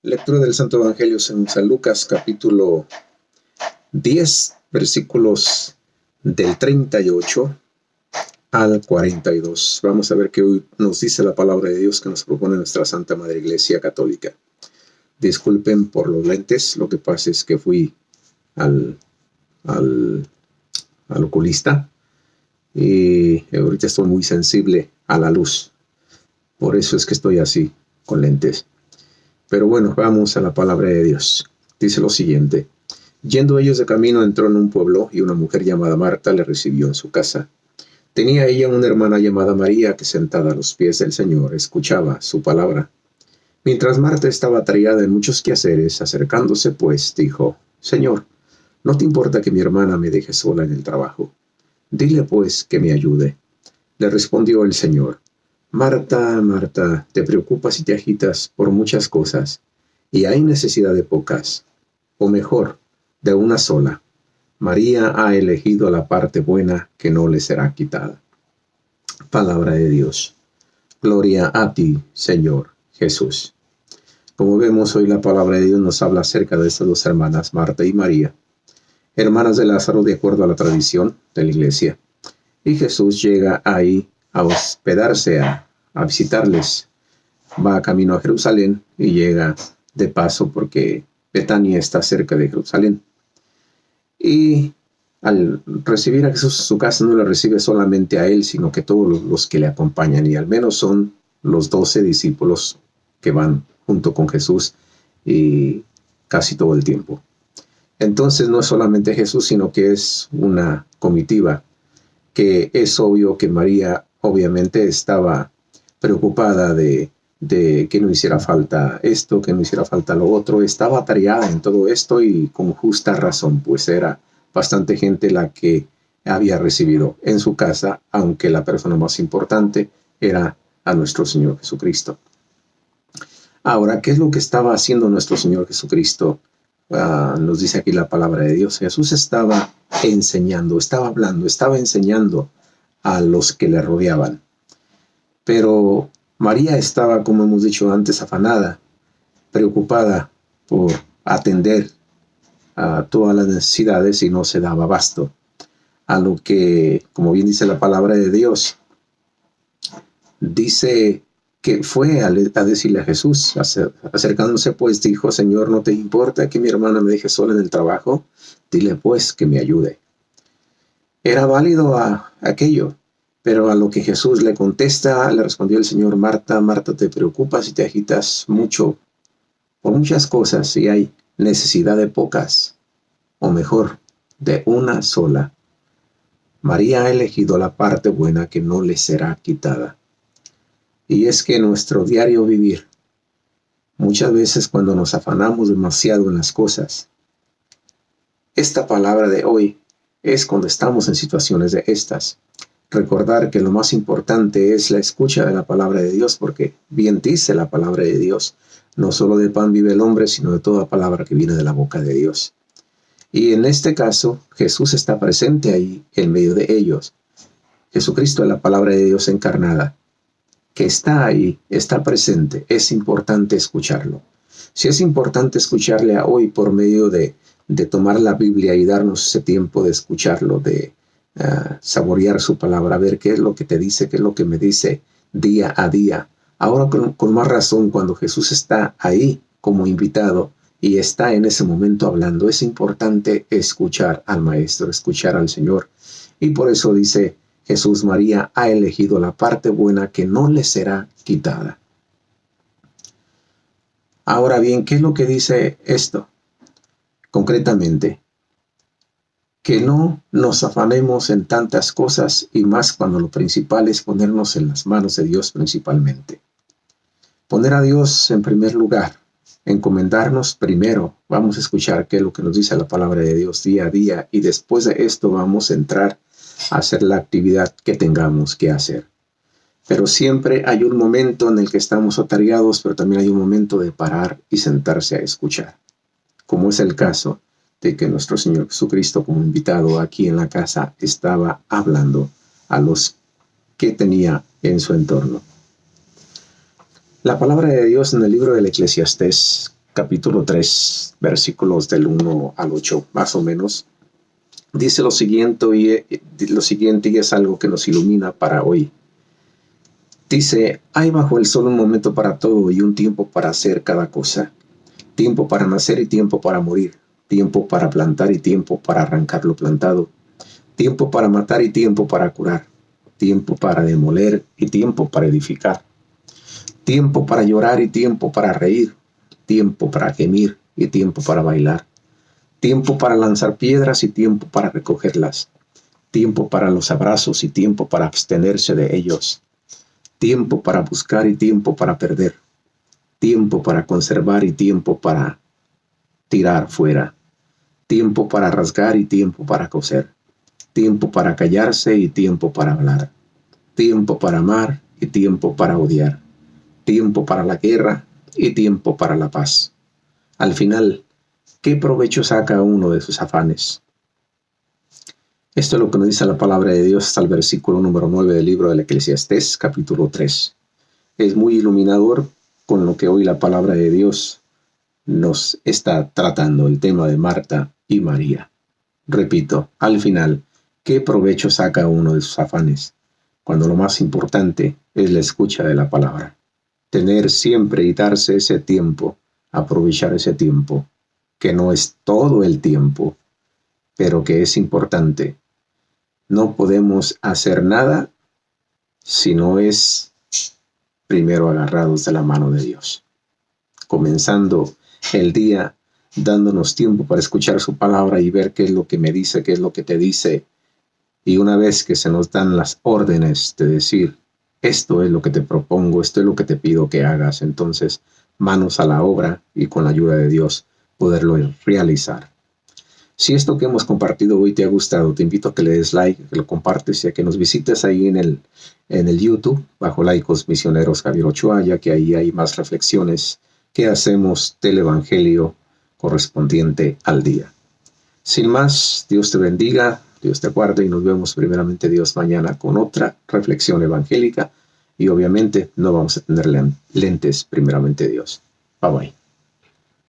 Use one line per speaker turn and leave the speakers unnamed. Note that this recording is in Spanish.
Lectura del Santo Evangelio según San Lucas, capítulo 10, versículos del 38 al 42. Vamos a ver qué hoy nos dice la palabra de Dios que nos propone nuestra Santa Madre Iglesia Católica. Disculpen por los lentes, lo que pasa es que fui al oculista y ahorita estoy muy sensible a la luz. Por eso es que estoy así, con lentes. Pero bueno, vamos a la palabra de Dios. Dice lo siguiente: yendo ellos de camino, entró en un pueblo y una mujer llamada Marta le recibió en su casa. Tenía ella una hermana llamada María que, sentada a los pies del Señor, escuchaba su palabra. Mientras Marta estaba atareada en muchos quehaceres, acercándose pues, dijo: Señor, ¿no te importa que mi hermana me deje sola en el trabajo? Dile pues que me ayude. Le respondió el Señor: Marta, Marta, te preocupas y te agitas por muchas cosas, y hay necesidad de pocas, o mejor, de una sola. María ha elegido la parte buena que no le será quitada. Palabra de Dios. Gloria a ti, Señor Jesús. Como vemos hoy, la palabra de Dios nos habla acerca de estas dos hermanas, Marta y María, hermanas de Lázaro de acuerdo a la tradición de la iglesia. Y Jesús llega ahí a hospedarse, a visitarles. Va camino a Jerusalén y llega de paso porque Betania está cerca de Jerusalén. Y al recibir a Jesús en su casa, no le recibe solamente a él, sino que todos los que le acompañan, y al menos son los 12 discípulos que van junto con Jesús y casi todo el tiempo. Entonces no es solamente Jesús, sino que es una comitiva, que es obvio que María obviamente estaba preocupada de que no hiciera falta esto, que no hiciera falta lo otro. Estaba atareada en todo esto y con justa razón, pues era bastante gente la que había recibido en su casa, aunque la persona más importante era a nuestro Señor Jesucristo. Ahora, ¿qué es lo que estaba haciendo nuestro Señor Jesucristo? Nos dice aquí la palabra de Dios. Jesús estaba enseñando, estaba hablando, estaba enseñando a los que le rodeaban. Pero María estaba, como hemos dicho antes, afanada, preocupada por atender a todas las necesidades y no se daba abasto. A lo que, como bien dice la palabra de Dios, dice que fue a decirle a Jesús, acercándose pues, dijo: Señor, ¿no te importa que mi hermana me deje sola en el trabajo? Dile pues que me ayude. Era válido aquello, pero a lo que Jesús le contesta, le respondió el Señor: Marta, Marta, te preocupas y te agitas mucho por muchas cosas, y hay necesidad de pocas, o mejor, de una sola. María ha elegido la parte buena que no le será quitada. Y es que en nuestro diario vivir, muchas veces cuando nos afanamos demasiado en las cosas, esta palabra de hoy es cuando estamos en situaciones de estas. Recordar que lo más importante es la escucha de la palabra de Dios, porque bien dice la palabra de Dios: no solo de pan vive el hombre, sino de toda palabra que viene de la boca de Dios. Y en este caso, Jesús está presente ahí en medio de ellos. Jesucristo es la palabra de Dios encarnada, que está ahí, está presente. Es importante escucharlo. Si es importante escucharle a hoy por medio de tomar la Biblia y darnos ese tiempo de escucharlo, de saborear su palabra, ver qué es lo que te dice, qué es lo que me dice día a día. Ahora con más razón, cuando Jesús está ahí como invitado y está en ese momento hablando, es importante escuchar al Maestro, escuchar al Señor. Y por eso dice Jesús: María ha elegido la parte buena que no le será quitada. Ahora bien, ¿qué es lo que dice esto? Concretamente, que no nos afanemos en tantas cosas, y más cuando lo principal es ponernos en las manos de Dios principalmente. Poner a Dios en primer lugar, encomendarnos primero. Vamos a escuchar qué es lo que nos dice la palabra de Dios día a día, y después de esto vamos a entrar a hacer la actividad que tengamos que hacer. Pero siempre hay un momento en el que estamos atareados, pero también hay un momento de parar y sentarse a escuchar, como es el caso de que nuestro Señor Jesucristo, como invitado aquí en la casa, estaba hablando a los que tenía en su entorno. La palabra de Dios en el libro del Eclesiastés, capítulo 3, versículos del 1 al 8, más o menos. Dice lo siguiente y es algo que nos ilumina para hoy. Dice, hay bajo el sol un momento para todo y un tiempo para hacer cada cosa. Tiempo para nacer y tiempo para morir. Tiempo para plantar y tiempo para arrancar lo plantado. Tiempo para matar y tiempo para curar. Tiempo para demoler y tiempo para edificar. Tiempo para llorar y tiempo para reír. Tiempo para gemir y tiempo para bailar. Tiempo para lanzar piedras y tiempo para recogerlas. Tiempo para los abrazos y tiempo para abstenerse de ellos. Tiempo para buscar y tiempo para perder. Tiempo para conservar y tiempo para tirar fuera. Tiempo para rasgar y tiempo para coser. Tiempo para callarse y tiempo para hablar. Tiempo para amar y tiempo para odiar. Tiempo para la guerra y tiempo para la paz. Al final, ¿qué provecho saca uno de sus afanes? Esto es lo que nos dice la palabra de Dios hasta el versículo número 9 del libro del Eclesiastés, capítulo 3. Es muy iluminador con lo que hoy la palabra de Dios nos está tratando, el tema de Marta y María. Repito, al final, ¿qué provecho saca uno de sus afanes? Cuando lo más importante es la escucha de la palabra. Tener siempre y darse ese tiempo, aprovechar ese tiempo, que no es todo el tiempo, pero que es importante. No podemos hacer nada si no es primero agarrados de la mano de Dios. Comenzando el día, dándonos tiempo para escuchar su palabra y ver qué es lo que me dice, qué es lo que te dice. Y una vez que se nos dan las órdenes de decir, esto es lo que te propongo, esto es lo que te pido que hagas, entonces manos a la obra y con la ayuda de Dios poderlo realizar. Si esto que hemos compartido hoy te ha gustado, te invito a que le des like, que lo compartes y a que nos visites ahí en el YouTube, bajo Laicos Misioneros Javier Ochoa, ya que ahí hay más reflexiones que hacemos del Evangelio correspondiente al día. Sin más, Dios te bendiga, Dios te guarde y nos vemos primeramente Dios mañana con otra reflexión evangélica y obviamente no vamos a tener lentes primeramente Dios. Bye bye.